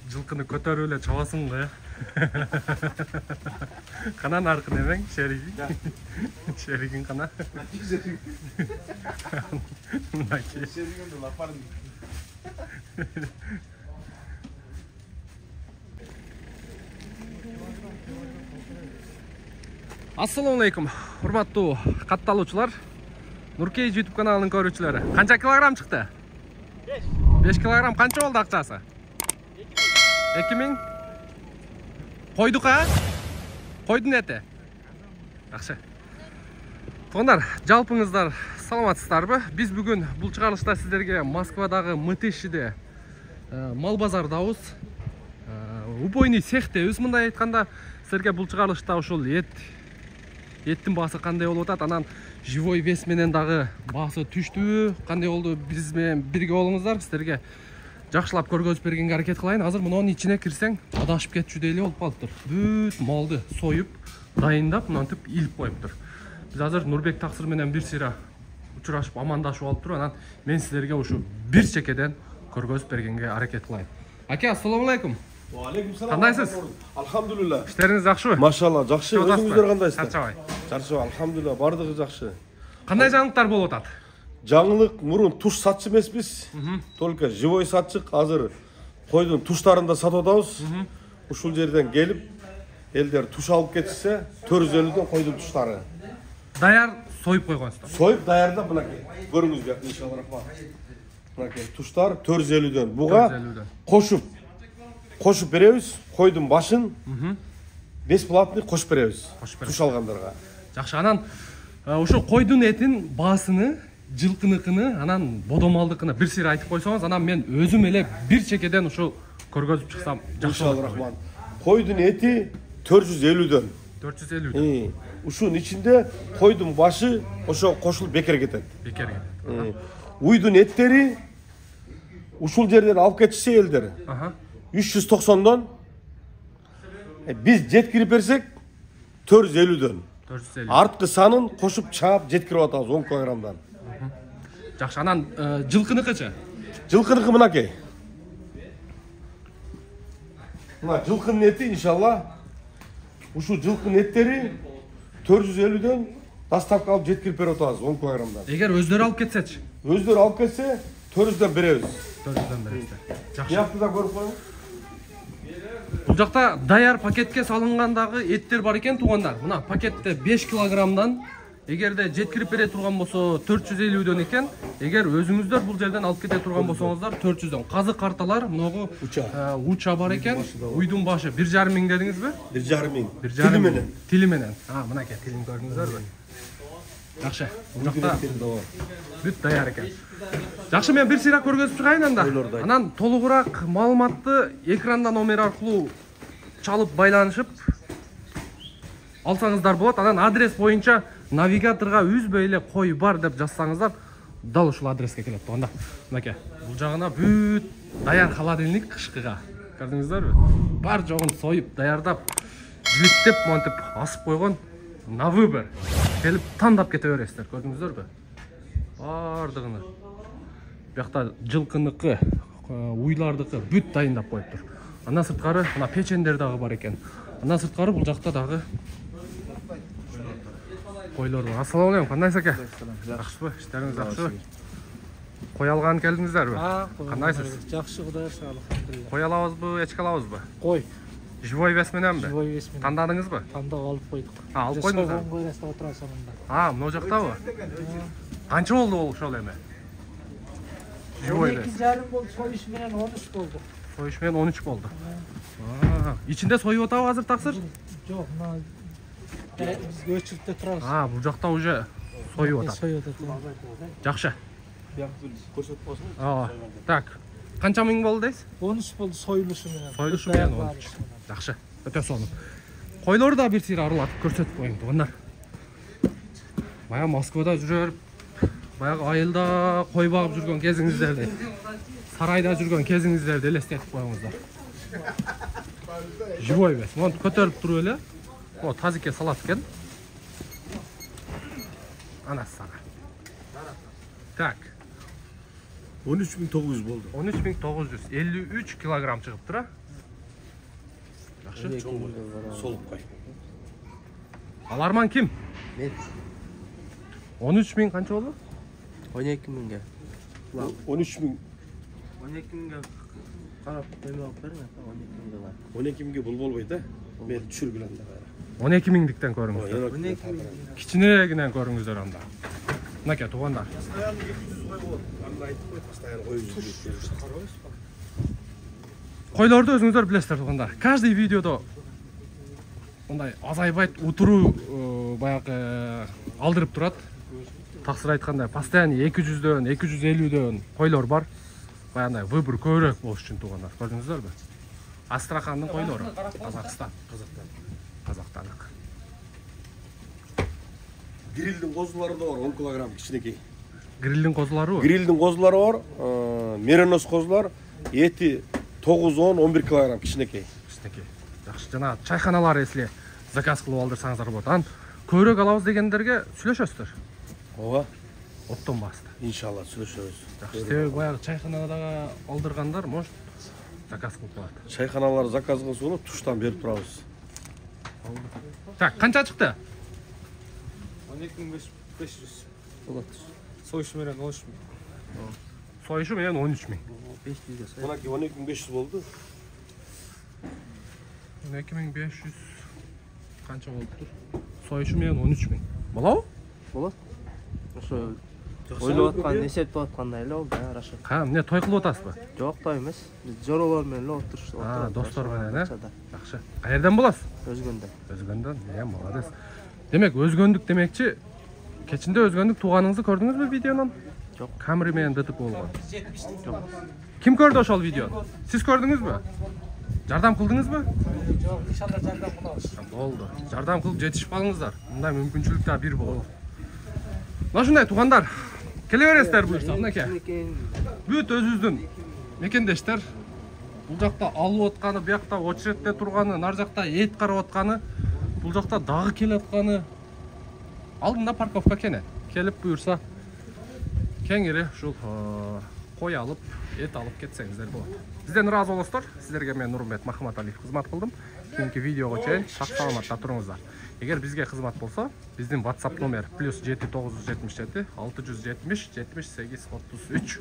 Жылқыны көтеріп эле чабасың го. Канан аркын эмең, шеригиң. Шеригиң кана. Assalamu alaikum, урматтуу катталуучулар. Нуркей YouTube каналынын көрүүчүлөрү. Канча килограмм чыкты? 5 килограмм канча болду акчасы? 2000. Койдука? Койдун эти. Жакшы. Туугандар, жалпыңыздар саламатсыздарбы? Биз бүгүн бул чыгарылышта сиздерге Москвадагы МТШде мал базардабыз. Убойный цехтебиз, мындай айтканда, сиздерге бул чыгарылышта ушул еттин баасы кандай болуп атат, анан живой вес менен дагы баасы түштүбү, кандай болду, биз менен бирге болуңуздар, сиздерге жакшылап көргөзүп бергенге аракет кылайын. Азыр мунун ичине кирсең, адашып кетчү эле болуп калыптыр. Бүт малды союп, дайындап, мынтип илип коюптур. Биз азыр Нурбек таксыр менен бир сыйра учурашып, амандашып алыптыр. Анан мен сиздерге ушу бир чекеден көргөзүп бергенге аракет кылайын. Аке, ассаламу алейкум. Алейкум салам. Кандайсыз? Алхамдулилла. Иштериңиз жакшыбы? Машалла, жакшы. Өзүңүздөр кандайсыздар? Чарчабай. Чарчабай, алхамдулилла, бардыгы жакшы. Кандай жаңылыктар болуп атат? Жаңылык, мурун туш сатчы эмеспиз. Только живой сатчык. Азыр койдун туштарын да сатып атабыз. Ушул жерден келип, элдер туш алып кетсе, 450дөн койдун туштары. Даяр союп койгонсуздар. Союп даярдап мынакей. Көрүңүздөр, иншалла рахман. Мынакей туштар 450дөн. Буга кошуп беребиз, койдун башын бесплатный кошуп беребиз. Туш алгандарга. Жакшы, анан ошо койдун этин баасыны, жылкыныкыны, анан бодомалдыкыны бир сыйра айтып койсоңуз, анан мен өзүм эле бир чекеден ушул көргөзүп чыксам жакшы болот. Иншалла рахман. Койдун эти 450дөн. 450дөн. Ушунун ичинде койдун башы ошо кошулуп бекер кетет. Бекер кетет. Уйдун эттери ушул жерден алып кетишсе элдер. 390дон. Биз жеткирип берсек 450дөн. 450. Арткы санын кошуп чаап жеткирип атабыз 10 килограммдан. Жакшы, анан жылкыныкычы? Жылкыныкы мынакей. Мына жылкынын эти иншалла ушу жылкынын эттери 450дөн доставка алып жеткирип берип атабыз 10 килограммдан. Эгер өздөрү алып кетсечи? Өздөрү алып кетсе 400дөн беребиз. 400дөн бересиздер. Жакшы. Бияктыда көрүп коюңуз. Бул жакта даяр пакетке салынгандагы эттер бар экен, туугандар. Мына пакетте 5 килограммдан, эгерде жеткирип бере турган болсо 450дөн экен. Эгер өзүңүздөр бул жерден алып кете турган болсоңуздар 400дөн. Казык карталар, могу уча бар экен. Уйдун башы 1,5 миң дедиңизби? 1,5 миң. Тили менен. Тили менен. Мынакей тилин көрдүңүздөрбү? Жакшы. Бул жакта бүт даяр экен. Жакшы, мен бир сыйра көргөзүп чыгайын анда. Анан толугураак маалыматты экранда номер аркылуу чалып байланышып алсаңыздар болот. Анан адрес боюнча навигаторга үзбөй эле кой бар деп жазсаңыздар, дал ушул адреске келет. Анда мынакей, бул жагына бүт даяр холодильник кышкыга. Көрдүңүздөрбү? Бар жогун союп, даярдап, жилиттеп, монтип асып койгон на выбор. Келип тандап кете бересиздер, көрдүңүздөрбү? Бардыгыны. Бияқта жылкыныкы, уйлардыкы бүт дайындап коюптур. Андан сырткары мына печендер дагы бар экен. Андан сырткары бул жакта дагы койлор бар. Ассаламу алейкум, кандайсыз аке? Жакшыбы? Иштериңиз жакшыбы? Кой алган келдиңиздерби? Кандайсыз? Жакшы, Кудайга шүгүр, алхамдулилла. Кой алабызбы, эчке алабызбы? Кой. Живой вес мененби? Живой вес менен. Тандадыңызбы? Тандап алып койдук. Алып койдуңузбу? Койдук отура сонунда. Мына жактабы? Канча болду ол ошол эми? Живой вес. 12,5 болду, союш менен 13 болду. Союш менен 13 болду. Ичинде союп атабы азыр таксыр? Жок, мына бизге өчүрүптө турабыз. Бул жакта уже союп атат. Союп атат. Жакшы. Көрсөтүп койсоңуз. Так. Канча миң болду дейсиз? 13 болду союлушу менен. Союлушу менен 13. Жакшы. Өтө сонун. Койлорду да бир сыйра аралатып көрсөтүп коюң, туугандар. Бая Москвада жүрүп, баягы айылда кой багып жүргөн кезиңиздерди, сарайда жүргөн кезиңиздерди элестетип коюңуздар. Живой вес. Монтип көтөрүп туруп эле, тазикке салат экен. Ана сага. Так. 13.900 болду. 13.953 килограмм чыгыптыр, а? Жакшы. Солукпай. Аларман ким? Мен 13.000 канча болду? 12.000'ge. 13.000 12.000'ge qarab nima olib bering, 12.000'ge var. 12.000 bul болбойт да. Мен түшүрүп элем да. 12.000'диктен көрүңүздөр. 12.000. Кичинегинен көрүңүздөр анда. Мынакей туугандар. Постоянно 200 кой болот. Анда айтып кой, постоянно кой жүзүп. Койлорду өзүңүздөр билесиздер туугандар. Каждый видеодо мындай азайбайт, утуруу баягы алдырып турат. Таксыр айткандай, постоянно 200дөн, 250дөн койлор бар. Баягындай выбор көбүрөөк болуш үчүн туугандар. Көрдүңүздөрбү? Астрахандын койлору. Казакстан. Казактан. Грилдин козулары да бар, 10 килограмм кичинекей. Грилдин козуларыбы? Грилдин козулары бар, меринос козулар, эти 9-10, 11 килограмм кичинекей. Кичинекей. Жакшы, жана чайханалар эсли заказ кылып алдырсаңыздар болот. Анан көбүрөөк алабыз дегендерге сүйлөшөсүздөр. Ооба, Оттон басты. иншалла сүйлөшөбүз. Жакшы, себеби баягы чайханадагы алдыргандар может заказ кылып коет. Чайханалар заказ кылса болот, туштан берип турабыз. Так, канча чыкты? 12.500 болот. Soyuş менен 13.000. Союшу менен 13.000. 500'ge say. Мынакей 12.500 болду. 2500 канча болуптур? Союшу менен 13.000. Болобу? Болот. Ошо ойлоп аткан, эсептеп аткандай эле болду, араша. Эмне той кылып атасызбы? Жок той эмес. Биз жоролор менен эле отуруп. Достор менен, Жакшы. Каерден боласыз? Өзгөндөн. Өзгөндөн. Молодец. Демек, өзгөндүк демекчи, кечинде өзгөндүк тууганыңызды көрдүңүзбү видеонун? Жок. Камри менен ДТП болгон. Жок. Ким көрдү ошол видеону? Сиз көрдүңүзбү? Жардам кылдыңызбы? Жок, ишалар жардам кылабыз. Болду. Жардам кылып жетишип калыңыздар. Мындай мүмкүнчүлүк да бир болот. Мына ушундай туугандар. Келе бересиздер буюрса, мынакей. Бүт өзүбүздүн мекендештер. Бул жакта алып атканы, биякта очередте турганы, нар жакта эт карап атканы, бул жакта дагы келип атканы. Алдында парковка кене. Келип буюрса, кеңири ушул кой алып, эт алып кетсеңиздер болот. Бизден ыраазы болосуздар. Сиздерге мен Нурмбет Махматалиев кызмат кылдым. Кийинки видеого чейин сак саламатта туруңуздар. Эгер бизге кызмат болсо, биздин WhatsApp номер +7977 670 78 33.